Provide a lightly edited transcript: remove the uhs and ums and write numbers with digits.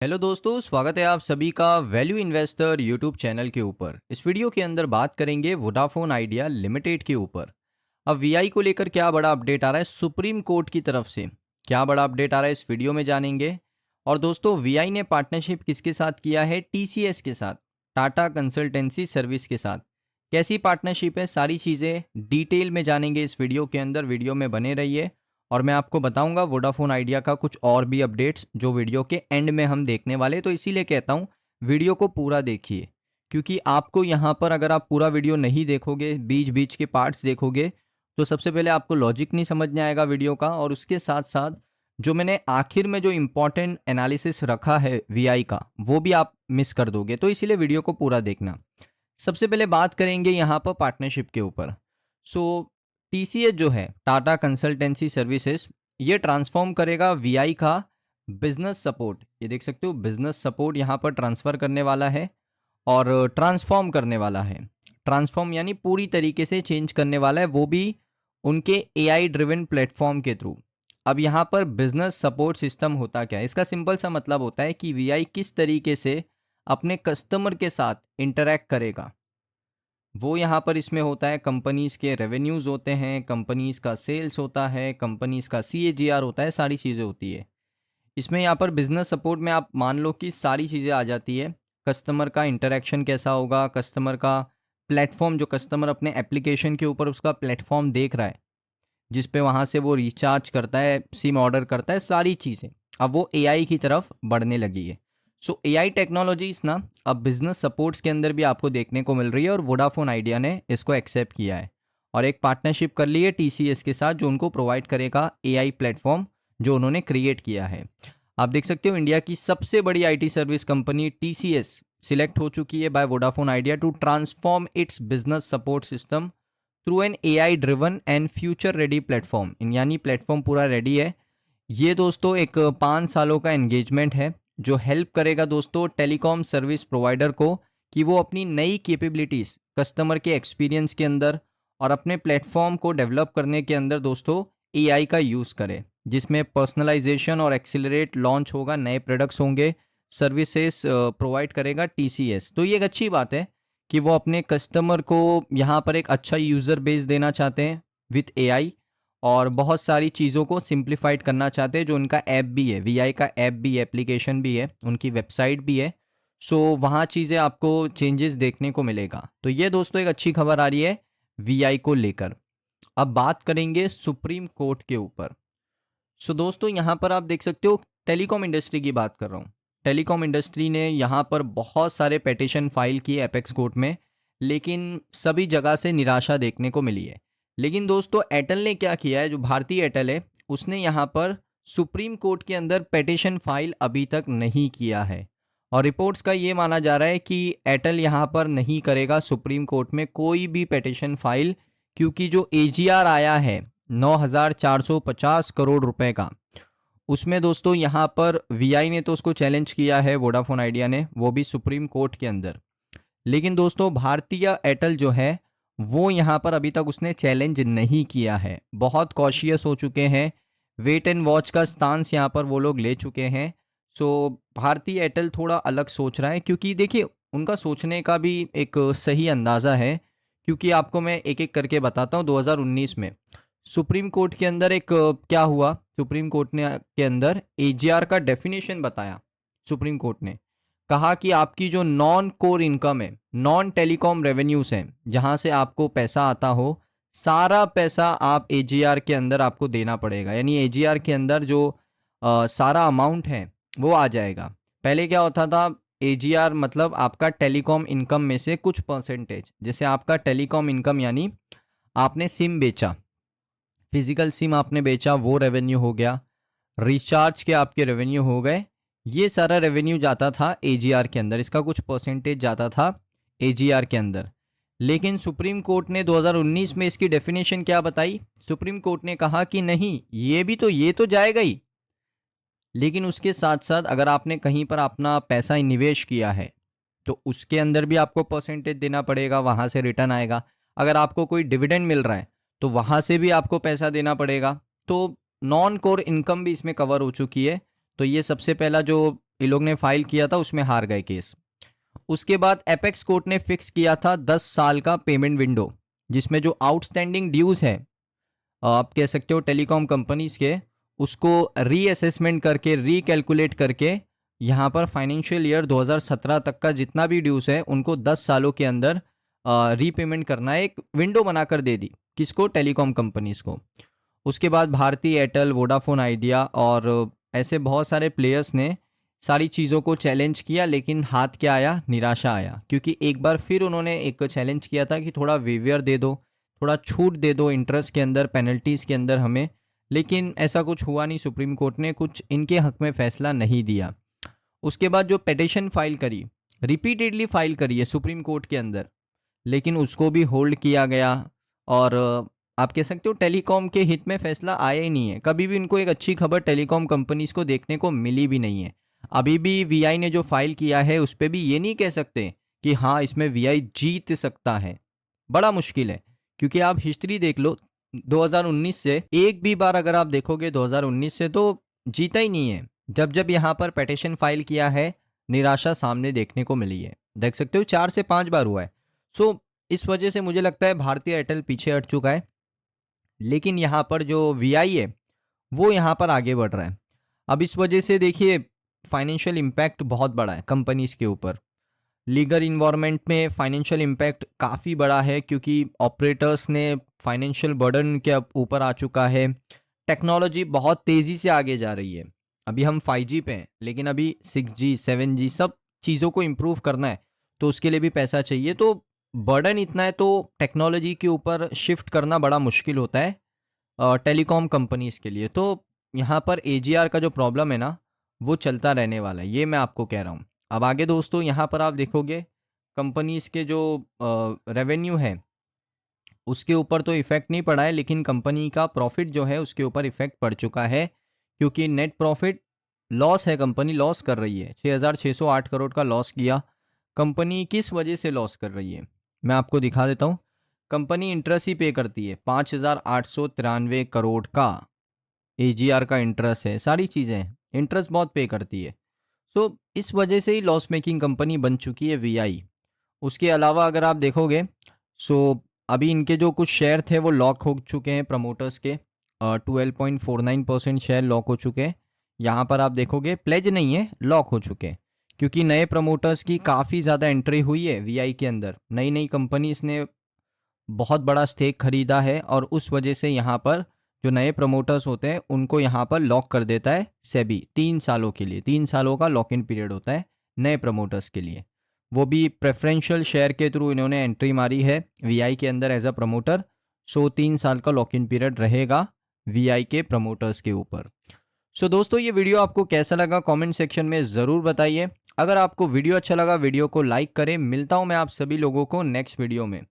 Hello दोस्तों, स्वागत है आप सभी का वैल्यू इन्वेस्टर यूट्यूब चैनल के ऊपर। इस वीडियो के अंदर बात करेंगे वोडाफोन आइडिया लिमिटेड के ऊपर। अब वीआई को लेकर क्या बड़ा अपडेट आ रहा है सुप्रीम कोर्ट की तरफ से, क्या बड़ा अपडेट आ रहा है इस वीडियो में जानेंगे। और दोस्तों, वीआई ने पार्टनरशिप किसके साथ किया है? टीसीएस के साथ, टाटा कंसल्टेंसी सर्विस के साथ। कैसी पार्टनरशिप है, सारी चीज़ें डिटेल में जानेंगे इस वीडियो के अंदर। वीडियो में बने रहिए और मैं आपको बताऊंगा वोडाफोन आइडिया का कुछ और भी अपडेट्स जो वीडियो के एंड में हम देखने वाले। तो इसीलिए कहता हूँ वीडियो को पूरा देखिए, क्योंकि आपको यहाँ पर अगर आप पूरा वीडियो नहीं देखोगे, बीच बीच के पार्ट्स देखोगे, तो सबसे पहले आपको लॉजिक नहीं समझ में आएगा वीडियो का। और उसके साथ साथ जो मैंने आखिर में जो इम्पोर्टेंट एनालिसिस रखा है वीआई का, वो भी आप मिस कर दोगे। तो इसीलिए वीडियो को पूरा देखना। सबसे पहले बात करेंगे यहाँ पर पार्टनरशिप के ऊपर। सो टीसीएस जो है, टाटा कंसल्टेंसी सर्विसेज, ये ट्रांसफॉर्म करेगा वीआई का बिजनेस सपोर्ट। ये देख सकते हो, बिजनेस सपोर्ट यहाँ पर ट्रांसफ़र करने वाला है और ट्रांसफॉर्म करने वाला है। ट्रांसफॉर्म यानी पूरी तरीके से चेंज करने वाला है, वो भी उनके एआई ड्रिवन प्लेटफॉर्म के थ्रू। अब यहाँ पर बिजनेस सपोर्ट सिस्टम होता क्या है? इसका सिंपल सा मतलब होता है कि वीआई किस तरीके से अपने कस्टमर के साथ इंटरैक्ट करेगा। वो यहाँ पर इसमें होता है, कंपनीज़ के रेवेन्यूज़ होते हैं, कंपनीज़ का सेल्स होता है, कंपनीज़ का सीएजीआर होता है, सारी चीज़ें होती है इसमें। यहाँ पर बिजनेस सपोर्ट में आप मान लो कि सारी चीज़ें आ जाती है। कस्टमर का इंटरेक्शन कैसा होगा, कस्टमर का प्लेटफॉर्म, जो कस्टमर अपने एप्लीकेशन के ऊपर उसका प्लेटफॉर्म देख रहा है, जिस पे वहाँ से वो रिचार्ज करता है, सिम ऑर्डर करता है, सारी चीज़ें अब वो एआई की तरफ बढ़ने लगी है। सो एआई टेक्नोलॉजीज ना अब बिजनेस सपोर्ट्स के अंदर भी आपको देखने को मिल रही है, और वोडाफोन आइडिया ने इसको एक्सेप्ट किया है और एक पार्टनरशिप कर ली है टीसीएस के साथ, जो उनको प्रोवाइड करेगा एआई प्लेटफॉर्म जो उन्होंने क्रिएट किया है। आप देख सकते हो, इंडिया की सबसे बड़ी IT service company TCS select हो चुकी है by Vodafone Idea to transform its business support system through an AI driven and future ready platform. यानी प्लेटफॉर्म पूरा रेडी है। ये दोस्तों एक 5 सालों का एंगेजमेंट है, जो हेल्प करेगा दोस्तों टेलीकॉम सर्विस प्रोवाइडर को कि वो अपनी नई कैपेबिलिटीज़ कस्टमर के एक्सपीरियंस के अंदर और अपने प्लेटफॉर्म को डेवलप करने के अंदर दोस्तों एआई का यूज़ करे, जिसमें पर्सनलाइजेशन और एक्सिलरेट लॉन्च होगा, नए प्रोडक्ट्स होंगे, सर्विसेज प्रोवाइड करेगा टीसीएस। तो ये एक अच्छी बात है कि वो अपने कस्टमर को यहाँ पर एक अच्छा यूज़र बेस देना चाहते हैं विथ एआई, और बहुत सारी चीज़ों को सिंप्लीफाइड करना चाहते हैं। जो उनका ऐप भी है, वीआई का ऐप भी, एप्लीकेशन भी है, उनकी वेबसाइट भी है। सो वहाँ चीज़ें आपको चेंजेस देखने को मिलेगा। तो ये दोस्तों एक अच्छी खबर आ रही है वीआई को लेकर। अब बात करेंगे सुप्रीम कोर्ट के ऊपर। सो दोस्तों, यहाँ पर आप देख सकते हो, टेलीकॉम इंडस्ट्री की बात कर रहा हूँ। टेलीकॉम इंडस्ट्री ने यहाँ पर बहुत सारे पेटिशन फाइल किए एपेक्स कोर्ट में, लेकिन सभी जगह से निराशा देखने को मिली है। लेकिन दोस्तों, एयरटेल ने क्या किया है, जो भारतीय एयरटेल है, उसने यहाँ पर सुप्रीम कोर्ट के अंदर पेटिशन फाइल अभी तक नहीं किया है। और रिपोर्ट्स का ये माना जा रहा है कि एयरटेल यहाँ पर नहीं करेगा सुप्रीम कोर्ट में कोई भी पेटिशन फाइल, क्योंकि जो एजीआर आया है 9,450 करोड़ रुपए का, उसमें दोस्तों यहाँ पर वीआई ने तो उसको चैलेंज किया है, वोडाफोन आइडिया ने, वो भी सुप्रीम कोर्ट के अंदर। लेकिन दोस्तों, भारतीय एयरटेल जो है, वो यहाँ पर अभी तक उसने चैलेंज नहीं किया है। बहुत कॉशियस हो चुके हैं, वेट एंड वॉच का स्टांस यहाँ पर वो लोग ले चुके हैं। सो भारतीय एयरटेल थोड़ा अलग सोच रहा है, क्योंकि देखिए उनका सोचने का भी एक सही अंदाज़ा है। क्योंकि आपको मैं एक एक करके बताता हूँ। 2019 में सुप्रीम कोर्ट के अंदर एक क्या हुआ, सुप्रीम कोर्ट ने के अंदर एजीआर का डेफिनेशन बताया। सुप्रीम कोर्ट ने कहा कि आपकी जो नॉन कोर इनकम है, नॉन टेलीकॉम रेवेन्यूज हैं, जहां से आपको पैसा आता हो, सारा पैसा आप एजीआर के अंदर आपको देना पड़ेगा। यानी एजीआर के अंदर जो सारा अमाउंट है वो आ जाएगा। पहले क्या होता था, एजीआर मतलब आपका टेलीकॉम इनकम में से कुछ परसेंटेज। जैसे आपका टेलीकॉम इनकम यानी आपने सिम बेचा, फिजिकल सिम आपने बेचा, वो रेवेन्यू हो गया। रिचार्ज के आपके रेवेन्यू हो गए। ये सारा रेवेन्यू जाता था एजीआर के अंदर, इसका कुछ परसेंटेज जाता था एजीआर के अंदर। लेकिन सुप्रीम कोर्ट ने 2019 में इसकी डेफिनेशन क्या बताई? सुप्रीम कोर्ट ने कहा कि नहीं, ये तो जाएगा ही, लेकिन उसके साथ साथ अगर आपने कहीं पर अपना पैसा निवेश किया है, तो उसके अंदर भी आपको परसेंटेज देना पड़ेगा, वहाँ से रिटर्न आएगा। अगर आपको कोई डिविडेंड मिल रहा है, तो वहाँ से भी आपको पैसा देना पड़ेगा। तो नॉन कोर इनकम भी इसमें कवर हो चुकी है। तो ये सबसे पहला जो ये लोग ने फाइल किया था, उसमें हार गए केस। उसके बाद एपेक्स कोर्ट ने फिक्स किया था 10 साल का पेमेंट विंडो, जिसमें जो आउटस्टैंडिंग ड्यूज है आप कह सकते हो टेलीकॉम कंपनीज के, उसको रीअसेसमेंट करके रीकैलकुलेट करके यहाँ पर फाइनेंशियल ईयर 2017 तक का जितना भी ड्यूज है उनको 10 सालों के अंदर रीपेमेंट करना है, एक विंडो बनाकर दे दी किसको, टेलीकॉम कंपनीज को। उसके बाद भारती एयरटेल, वोडाफोन आइडिया और ऐसे बहुत सारे प्लेयर्स ने सारी चीज़ों को चैलेंज किया, लेकिन हाथ क्या आया, निराशा आया। क्योंकि एक बार फिर उन्होंने एक चैलेंज किया था कि थोड़ा वेवियर दे दो, थोड़ा छूट दे दो इंटरेस्ट के अंदर, पेनल्टीज़ के अंदर हमें, लेकिन ऐसा कुछ हुआ नहीं। सुप्रीम कोर्ट ने कुछ इनके हक में फैसला नहीं दिया। उसके बाद जो पिटीशन फाइल करी, रिपीटेडली फाइल करी है सुप्रीम कोर्ट के अंदर, लेकिन उसको भी होल्ड किया गया। और आप कह सकते हो टेलीकॉम के हित में फैसला आया ही नहीं है। कभी भी इनको एक अच्छी खबर टेलीकॉम कंपनीज को देखने को मिली भी नहीं है। अभी भी वीआई ने जो फाइल किया है उस पर भी ये नहीं कह सकते कि हाँ इसमें वीआई जीत सकता है, बड़ा मुश्किल है। क्योंकि आप हिस्ट्री देख लो 2019 से, एक भी बार अगर आप देखोगे 2019 से तो जीता ही नहीं है। जब जब यहाँ पर पिटीशन फाइल किया है निराशा सामने देखने को मिली है, देख सकते हो 4 से 5 बार हुआ है। सो इस वजह से मुझे लगता है भारतीय एयरटेल पीछे हट चुका है, लेकिन यहाँ पर जो वीआई है वो यहाँ पर आगे बढ़ रहा है। अब इस वजह से देखिए फाइनेंशियल इम्पैक्ट बहुत बड़ा है कंपनीज के ऊपर। लीगल इन्वायरमेंट में फाइनेंशियल इम्पैक्ट काफ़ी बड़ा है, क्योंकि ऑपरेटर्स ने फाइनेंशियल बर्डन के ऊपर आ चुका है। टेक्नोलॉजी बहुत तेज़ी से आगे जा रही है। अभी हम 5G पे हैं, लेकिन अभी 6G 7G सब चीज़ों को इम्प्रूव करना है, तो उसके लिए भी पैसा चाहिए। तो बर्डन इतना है, तो टेक्नोलॉजी के ऊपर शिफ्ट करना बड़ा मुश्किल होता है टेलीकॉम कंपनीज के लिए। तो यहाँ पर AGR का जो प्रॉब्लम है ना, वो चलता रहने वाला है, ये मैं आपको कह रहा हूँ। अब आगे दोस्तों यहाँ पर आप देखोगे कंपनीज के जो रेवेन्यू है उसके ऊपर तो इफ़ेक्ट नहीं पड़ा है, लेकिन कंपनी का प्रॉफिट जो है उसके ऊपर इफ़ेक्ट पड़ चुका है। क्योंकि नेट प्रॉफिट लॉस है, कंपनी लॉस कर रही है। 6,608 करोड़ का लॉस किया। कंपनी किस वजह से लॉस कर रही है मैं आपको दिखा देता हूँ। कंपनी इंटरेस्ट ही पे करती है, 5,893 करोड़ का AGR का इंटरेस्ट है, सारी चीज़ें हैं, इंटरेस्ट बहुत पे करती है। सो इस वजह से ही लॉस मेकिंग कंपनी बन चुकी है वीआई। उसके अलावा अगर आप देखोगे सो अभी इनके जो कुछ शेयर थे वो लॉक हो चुके हैं प्रमोटर्स के, 12.49% शेयर लॉक हो चुके हैं। यहाँ पर आप देखोगे प्लेज नहीं है, लॉक हो चुके हैं। क्योंकि नए प्रमोटर्स की काफ़ी ज़्यादा एंट्री हुई है वीआई के अंदर, नई नई कंपनीज ने बहुत बड़ा स्टेक खरीदा है, और उस वजह से यहाँ पर जो नए प्रमोटर्स होते हैं उनको यहाँ पर लॉक कर देता है सेबी 3 सालों के लिए। 3 सालों का लॉक इन पीरियड होता है नए प्रमोटर्स के लिए। वो भी प्रेफरेंशियल शेयर के थ्रू इन्होंने एंट्री मारी है वीआई के अंदर एज अ प्रमोटर। सो 3 साल का लॉक इन पीरियड रहेगा वीआई के प्रमोटर्स के ऊपर। सो दोस्तों ये वीडियो आपको कैसा लगा कमेंट सेक्शन में ज़रूर बताइए। अगर आपको वीडियो अच्छा लगा वीडियो को लाइक करें। मिलता हूँ मैं आप सभी लोगों को नेक्स्ट वीडियो में।